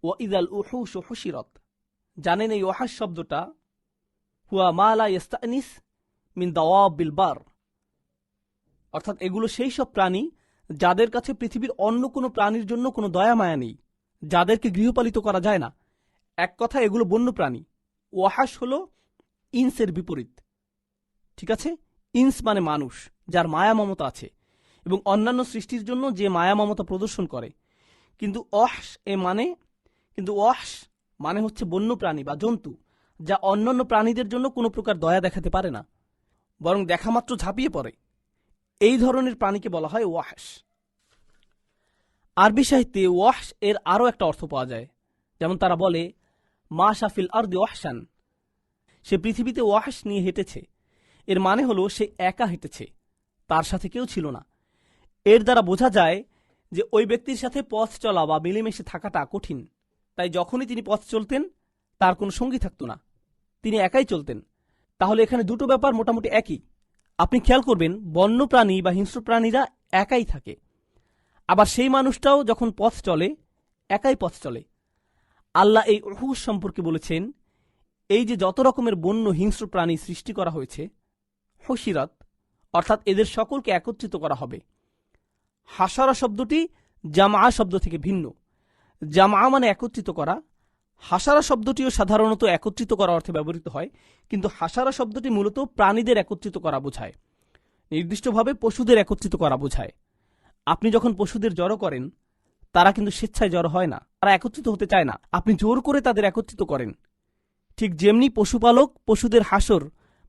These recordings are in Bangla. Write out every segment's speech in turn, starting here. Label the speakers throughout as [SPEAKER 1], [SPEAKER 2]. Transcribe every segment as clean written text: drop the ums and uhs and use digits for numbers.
[SPEAKER 1] ওয়া ইযাল উহুশু হুশিরাত। জানেন এই ওয়াহাশ শব্দটা হুয়া মা লা ইস্তানিস মিন দাওয়াবিল বার, অর্থাৎ এগুলো সেই সব প্রাণী যাদের কাছে পৃথিবীর অন্য কোনো প্রাণীর জন্য কোনো দয়া মায়া নেই, যাদেরকে গৃহপালিত করা যায় না। এক কথা, এগুলো বন্য প্রাণী। ওয়াহাশ হলো ইনসের বিপরীত। ঠিক আছে, ইনস মানে মানুষ, যার মায়া মমতা আছে এবং অন্যান্য সৃষ্টির জন্য যে মায়া মমতা প্রদর্শন করে। কিন্তু ওয়াহশ মানে হচ্ছে বন্য প্রাণী বা জন্তু, যা অন্যান্য প্রাণীদের জন্য কোনো প্রকার দয়া দেখাতে পারে না, বরং দেখা মাত্র ঝাঁপিয়ে পড়ে। এই ধরনের প্রাণীকে বলা হয় ওয়াহশ। আরবি সাহিত্যে ওয়াহশ এর আরও একটা অর্থ পাওয়া যায়, যেমন তারা বলে মা শাফিল আরদি ওয়াহশান, সে পৃথিবীতে ওয়াহশ নিয়ে হেঁটেছে। এর মানে হলো সে একা হেঁটেছে, তার সাথে কেউ ছিল না। এর দ্বারা বোঝা যায় যে ওই ব্যক্তির সাথে পথ চলা বা মিলেমিশে থাকাটা কঠিন। তাই যখনই তিনি পথ চলতেন তার কোনো সঙ্গী থাকত না, তিনি একাই চলতেন। তাহলে এখানে দুটো ব্যাপার মোটামুটি একই। আপনি খেয়াল করবেন, বন্য প্রাণী বা হিংস্র প্রাণীরা একাই থাকে, আবার সেই মানুষটাও যখন পথ চলে একাই পথ চলে। আল্লাহ এই উহুশ সম্পর্কে বলেছেন, এই যে যত রকমের বন্য হিংস্র প্রাণী সৃষ্টি করা হয়েছে, হুশিরাত অর্থাৎ এদের সকলকে একত্রিত করা হবে। হাশারা শব্দটি জামআ শব্দ থেকে ভিন্ন। জামআ মানে একত্রিত করা। হাশারা শব্দটিও সাধারণত একত্রিত করা অর্থে ব্যবহৃত হয়, কিন্তু হাশারা শব্দটি মূলত প্রাণীদের একত্রিত করা বোঝায়, নির্দিষ্টভাবে পশুদের একত্রিত করা বোঝায়। আপনি যখন পশুদের জড়ো করেন, তারা কিন্তু স্বেচ্ছায় জড়ো হয় না, তারা একত্রিত হতে চায় না, আপনি জোর করে তাদের একত্রিত করেন। ঠিক যেমনি পশুপালক পশুদের হাসর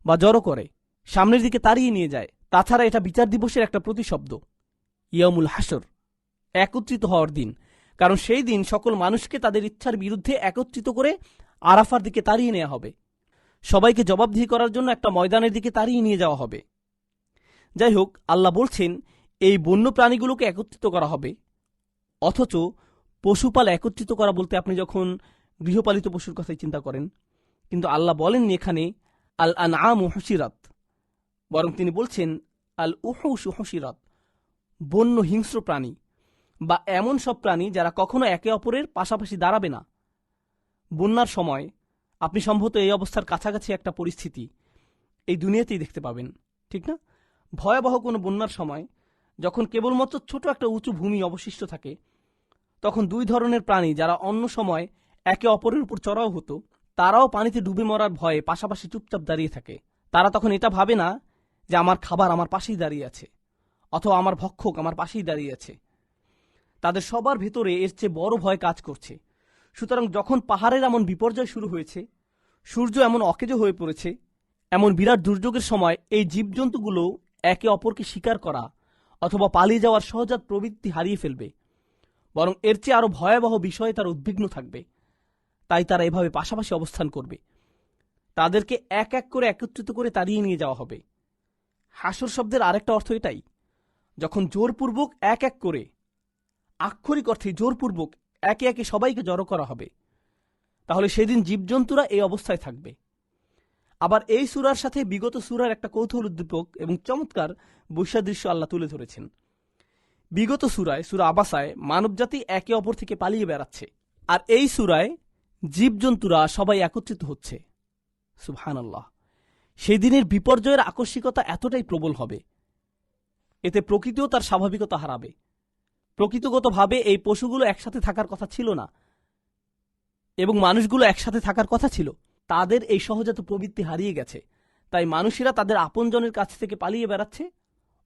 [SPEAKER 1] বা জড়ো করে সামনের দিকে তাড়িয়ে নিয়ে যায়। তাছাড়া এটা বিচার দিবসের একটা প্রতিশব্দ, ইয়ামুল হাসর, একত্রিত হওয়ার দিন। কারণ সেই দিন সকল মানুষকে তাদের ইচ্ছার বিরুদ্ধে একত্রিত করে আরাফার দিকে তাড়িয়ে নেওয়া হবে, সবাইকে জবাবদিহি করার জন্য একটা ময়দানের দিকে তাড়িয়ে নিয়ে যাওয়া হবে। যাই হোক, আল্লাহ বলছেন এই বন্য প্রাণীগুলোকে একত্রিত করা হবে। অথচ পশুপাল একত্রিত করা বলতে আপনি যখন গৃহপালিত পশুর কথাই চিন্তা করেন, কিন্তু আল্লাহ বলেননি এখানে আল আনআমু হুশিরাত, বরং তিনি বলছেন আল উহুশু হুশিরাত, বন্য হিংস্র প্রাণী বা এমন সব প্রাণী যারা কখনো একে অপরের পাশাপাশি দাঁড়াবে না। বন্যার সময় আপনি সম্ভবত এই অবস্থার কাছাকাছি একটা পরিস্থিতি এই দুনিয়াতেই দেখতে পাবেন, ঠিক না? ভয়াবহ কোনো বন্যার সময় যখন কেবলমাত্র ছোট একটা উঁচু ভূমি অবশিষ্ট থাকে, তখন দুই ধরনের প্রাণী যারা অন্য সময় একে অপরের উপর চড়াও হতো, তারাও পানিতে ডুবে মরার ভয়ে পাশাপাশি চুপচাপ দাঁড়িয়ে থাকে। তারা তখন এটা ভাবে না যে আমার খাবার আমার পাশেই দাঁড়িয়ে আছে, অথবা আমার ভক্ষক আমার পাশেই দাঁড়িয়ে আছে। তাদের সবার ভেতরে এর চেয়ে বড় ভয় কাজ করছে। সুতরাং যখন পাহাড়ের এমন বিপর্যয় শুরু হয়েছে, সূর্য এমন অকেজো হয়ে পড়েছে, এমন বিরাট দুর্যোগের সময় এই জীবজন্তুগুলো একে অপরকে শিকার করা অথবা পালিয়ে যাওয়ার সহজাত প্রবৃত্তি হারিয়ে ফেলবে, বরং এর চেয়ে আরো ভয়াবহ বিষয়ে তারা উদ্বিগ্ন থাকবে। তাই তারা এভাবে পাশাপাশি অবস্থান করবে। তাদেরকে এক এক করে একত্রিত করে তাড়িয়ে নিয়ে যাওয়া হবে। হাসর শব্দের আরেকটা অর্থ এটাই, যখন জোরপূর্বক এক এক করে, আক্ষরিক অর্থে জোরপূর্বক একে একে সবাইকে জড়ো করা হবে, তাহলে সেদিন জীবজন্তুরা এই অবস্থায় থাকবে। আবার এই সূরার সাথে বিগত সূরার একটা কৌতূহল উদ্দীপক এবং চমৎকার বৈসাদৃশ্য আল্লাহ তুলে ধরেছেন। বিগত সূরায়, সূরা আবাসায়, মানবজাতি একে অপর থেকে পালিয়ে বেড়াচ্ছে, আর এই সূরায় জীবজন্তুরা সবাই একত্রিত হচ্ছে। সুবহানাল্লাহ। সেই দিনের বিপর্যয়ের আকস্মিকতা এতটাই প্রবল হবে, এতে প্রকৃতিও তার স্বাভাবিকতা হারাবে। প্রকৃতিগতভাবে এই পশুগুলো একসাথে থাকার কথা ছিল না, এবং মানুষগুলো একসাথে থাকার কথা ছিল। তাদের এই সহজাত প্রবৃত্তি হারিয়ে গেছে, তাই মানুষেরা তাদের আপনজনের কাছ থেকে পালিয়ে বেড়াচ্ছে,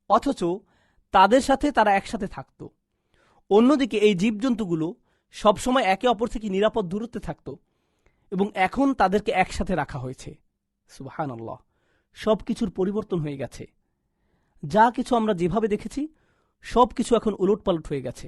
[SPEAKER 1] অথচ তাদের সাথে তারা একসাথে থাকত। অন্যদিকে এই জীবজন্তুগুলো সবসময় একে অপর থেকে নিরাপদ দূরত্বে থাকত, এবং এখন তাদেরকে একসাথে রাখা হয়েছে। সুবহানাল্লাহ। সব কিছুর পরিবর্তন হয়ে গেছে। যা কিছু আমরা যেভাবে দেখেছি সব কিছু এখন উলটপালট হয়ে গেছে।